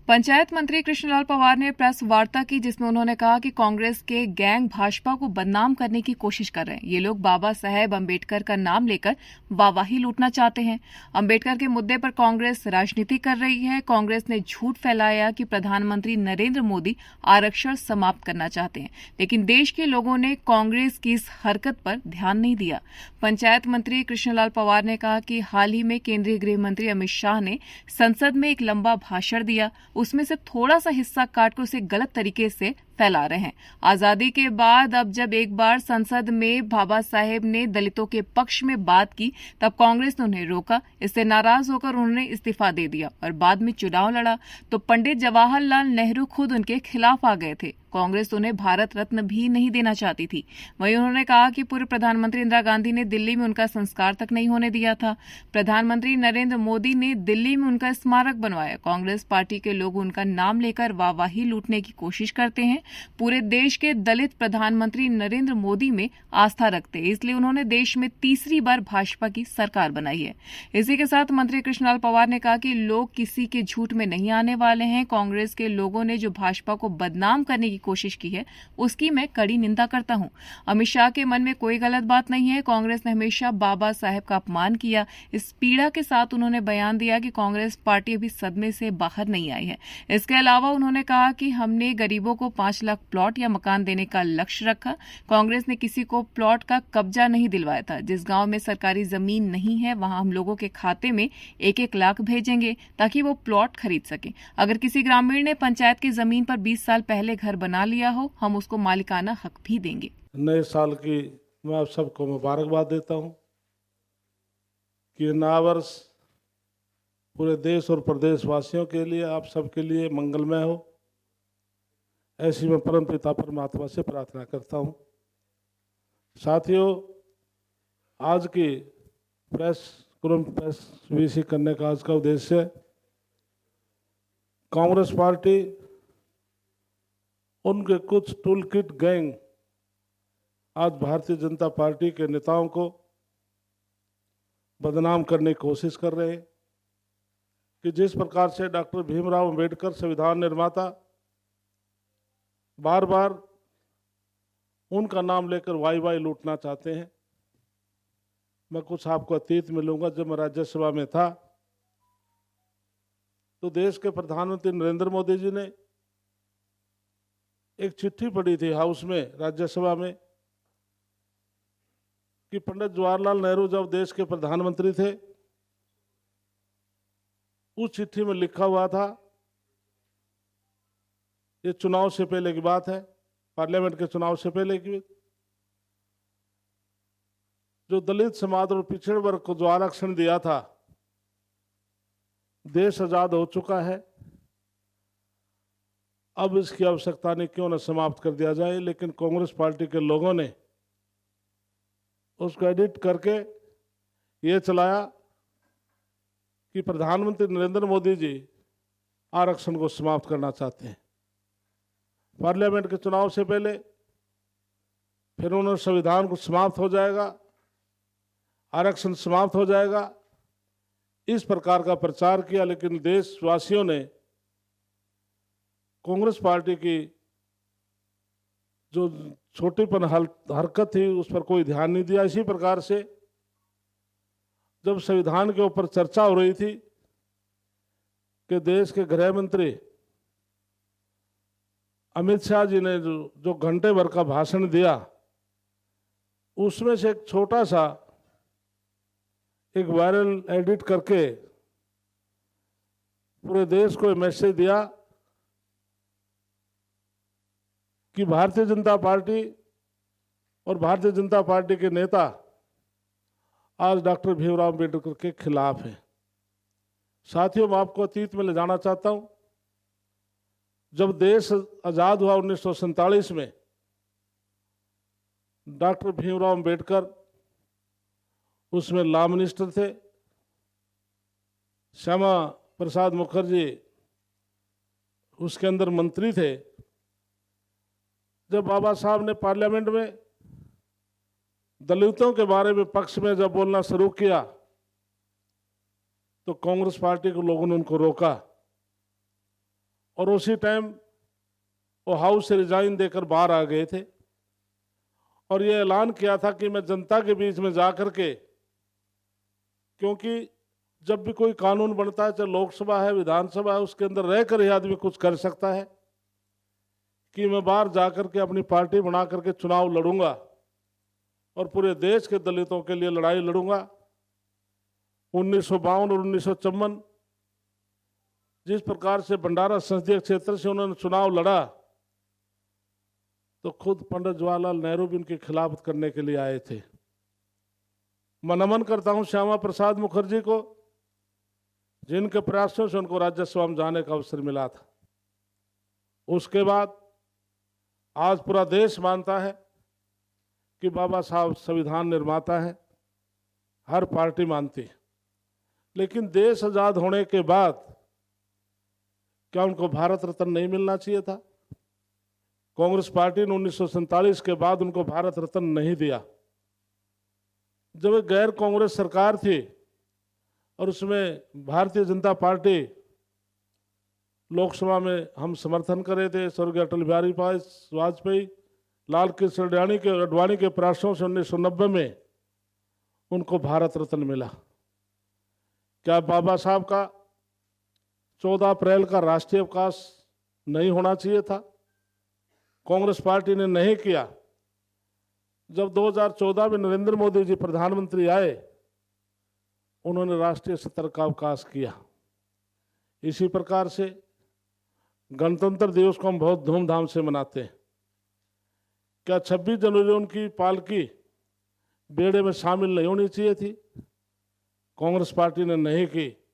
पंचायत मंत्री कृष्णलाल पंवार ने प्रेस वार्ता की जिसमें उन्होंने कहा कि कांग्रेस के गैंग भाजपा को बदनाम करने की कोशिश कर रहे हैं। ये लोग बाबा साहेब अंबेडकर का नाम लेकर वाहवाही लूटना चाहते हैं। अंबेडकर के मुद्दे पर कांग्रेस राजनीति कर रही है। कांग्रेस ने झूठ फैलाया कि प्रधानमंत्री नरेंद्र मोदी आरक्षण समाप्त करना चाहते हैं, लेकिन देश के लोगों ने कांग्रेस की इस हरकत पर ध्यान नहीं दिया। पंचायत मंत्री कृष्णलाल पंवार ने कहा कि हाल ही में केंद्रीय गृह मंत्री अमित शाह ने संसद में एक लंबा भाषण दिया, उसमें से थोड़ा सा हिस्सा काटकर उसे गलत तरीके से फैला रहे हैं। आजादी के बाद अब जब एक बार संसद में बाबा साहेब ने दलितों के पक्ष में बात की, तब कांग्रेस ने उन्हें रोका। इससे नाराज होकर उन्होंने इस्तीफा दे दिया और बाद में चुनाव लड़ा तो पंडित जवाहरलाल नेहरू खुद उनके खिलाफ आ गए थे। कांग्रेस उन्हें भारत रत्न भी नहीं देना चाहती थी। वहीं उन्होंने कहा कि पूर्व प्रधानमंत्री इंदिरा गांधी ने दिल्ली में उनका संस्कार तक नहीं होने दिया था। प्रधानमंत्री नरेंद्र मोदी ने दिल्ली में उनका स्मारक बनवाया। कांग्रेस पार्टी के लोग उनका नाम लेकर वाहवाही लूटने की कोशिश करते हैं। पूरे देश के दलित प्रधानमंत्री नरेंद्र मोदी में आस्था रखते हैं, इसलिए उन्होंने देश में तीसरी बार भाजपा की सरकार बनाई है। इसी के साथ मंत्री कृष्णलाल पंवार ने कहा कि लोग किसी के झूठ में नहीं आने वाले हैं। कांग्रेस के लोगों ने जो भाजपा को बदनाम करने की कोशिश की है, उसकी मैं कड़ी निंदा करता हूं। अमित शाह के मन में कोई गलत बात नहीं है। कांग्रेस ने हमेशा बाबा साहेब का अपमान किया। इस पीड़ा के साथ उन्होंने बयान दिया कि कांग्रेस पार्टी अभी सदमे से बाहर नहीं आई है। इसके अलावा उन्होंने कहा कि हमने गरीबों को 5 लाख प्लॉट या मकान देने का लक्ष्य रखा। कांग्रेस ने किसी को प्लॉट का कब्जा नहीं दिलवाया था। जिस गांव में सरकारी जमीन नहीं है, वहां हम लोगों के खाते में 1-1 लाख भेजेंगे ताकि वो प्लॉट खरीद सकें। अगर किसी ग्रामीण ने पंचायत की जमीन पर 20 साल पहले घर बना लिया हो, हम उसको मालिकाना हक भी देंगे। नए साल की मैं आप सबको मुबारकबाद देता हूं कि नया वर्ष पूरे देश और प्रदेश वासियों के लिए, आप सबके लिए मंगलमय हो, ऐसी मैं परम पिता परमात्मा से प्रार्थना करता हूं। साथियों, आज की प्रेस वीसी करने का आज का उद्देश्य कांग्रेस पार्टी उनके कुछ टूलकिट गैंग आज भारतीय जनता पार्टी के नेताओं को बदनाम करने की कोशिश कर रहे हैं कि जिस प्रकार से डॉक्टर भीमराव अंबेडकर संविधान निर्माता बार बार उनका नाम लेकर वाई लूटना चाहते हैं। मैं कुछ आपको अतीत में लूंगा। जब मैं राज्यसभा में था तो देश के प्रधानमंत्री नरेंद्र मोदी जी ने एक चिट्ठी पढ़ी थी हाउस में, राज्यसभा में, कि पंडित जवाहरलाल नेहरू जब देश के प्रधानमंत्री थे, उस चिट्ठी में लिखा हुआ था, ये चुनाव से पहले की बात है, पार्लियामेंट के चुनाव से पहले की, जो दलित समाज और पिछड़े वर्ग को जो आरक्षण दिया था, देश आजाद हो चुका है, अब इसकी आवश्यकता नहीं, क्यों न समाप्त कर दिया जाए। लेकिन कांग्रेस पार्टी के लोगों ने उसको एडिट करके ये चलाया कि प्रधानमंत्री नरेंद्र मोदी जी आरक्षण को समाप्त करना चाहते हैं। पार्लियामेंट के चुनाव से पहले फिर उन्होंने संविधान को समाप्त हो जाएगा, आरक्षण समाप्त हो जाएगा, इस प्रकार का प्रचार किया। लेकिन देशवासियों ने कांग्रेस पार्टी की जो छोटीपन हरकत थी उस पर कोई ध्यान नहीं दिया। इसी प्रकार से जब संविधान के ऊपर चर्चा हो रही थी कि देश के गृह मंत्री अमित शाह जी ने जो घंटे भर का भाषण दिया, उसमें से एक छोटा सा एक वायरल एडिट करके पूरे देश को मैसेज दिया कि भारतीय जनता पार्टी और भारतीय जनता पार्टी के नेता आज डॉक्टर भीमराव अंबेडकर के खिलाफ है। साथियों, मैं आपको अतीत में ले जाना चाहता हूं। जब देश आजाद हुआ 1947 में, डॉक्टर भीमराव अंबेडकर उसमें लॉ मिनिस्टर थे, श्यामा प्रसाद मुखर्जी उसके अंदर मंत्री थे। जब बाबा साहब ने पार्लियामेंट में दलितों के बारे में पक्ष में जब बोलना शुरू किया तो कांग्रेस पार्टी के लोगों ने उनको रोका। और उसी टाइम वो हाउस से रिजाइन देकर बाहर आ गए थे और ये ऐलान किया था कि मैं जनता के बीच में जा कर के, क्योंकि जब भी कोई कानून बनता है, चाहे लोकसभा है विधानसभा है, उसके अंदर रहकर ही आदमी कुछ कर सकता है, कि मैं बाहर जा कर के अपनी पार्टी बना करके चुनाव लड़ूंगा और पूरे देश के दलितों के लिए लड़ाई लड़ूंगा। 1952 और 1954 जिस प्रकार से भंडारा संसदीय क्षेत्र से उन्होंने चुनाव लड़ा, तो खुद पंडित जवाहरलाल नेहरू भी उनकी खिलाफत करने के लिए आए थे। मैं नमन करता हूं श्यामा प्रसाद मुखर्जी को, जिनके प्रयासों से उनको राज्यसभा में जाने का अवसर मिला था। उसके बाद आज पूरा देश मानता है कि बाबा साहब संविधान निर्माता है, हर पार्टी मानती है। लेकिन देश आजाद होने के बाद क्या उनको भारत रत्न नहीं मिलना चाहिए था? कांग्रेस पार्टी ने 1947 के बाद उनको भारत रत्न नहीं दिया। जब एक गैर कांग्रेस सरकार थी और उसमें भारतीय जनता पार्टी लोकसभा में हम समर्थन करे थे, स्वर्गीय अटल बिहारी वाजपेयी, लाल कृष्ण आडवाणी के प्रयासों से 1990 में उनको भारत रत्न मिला। क्या बाबा साहब का 14 अप्रैल का राष्ट्रीय अवकाश नहीं होना चाहिए था? कांग्रेस पार्टी ने नहीं किया। जब 2014 में नरेंद्र मोदी जी प्रधानमंत्री आए, उन्होंने राष्ट्रीय स्तर का अवकाश किया। इसी प्रकार से गणतंत्र दिवस को हम बहुत धूमधाम से मनाते हैं। क्या 26 जनवरी उनकी पालकी बेड़े में शामिल नहीं होनी चाहिए थी? कांग्रेस पार्टी ने नहीं की।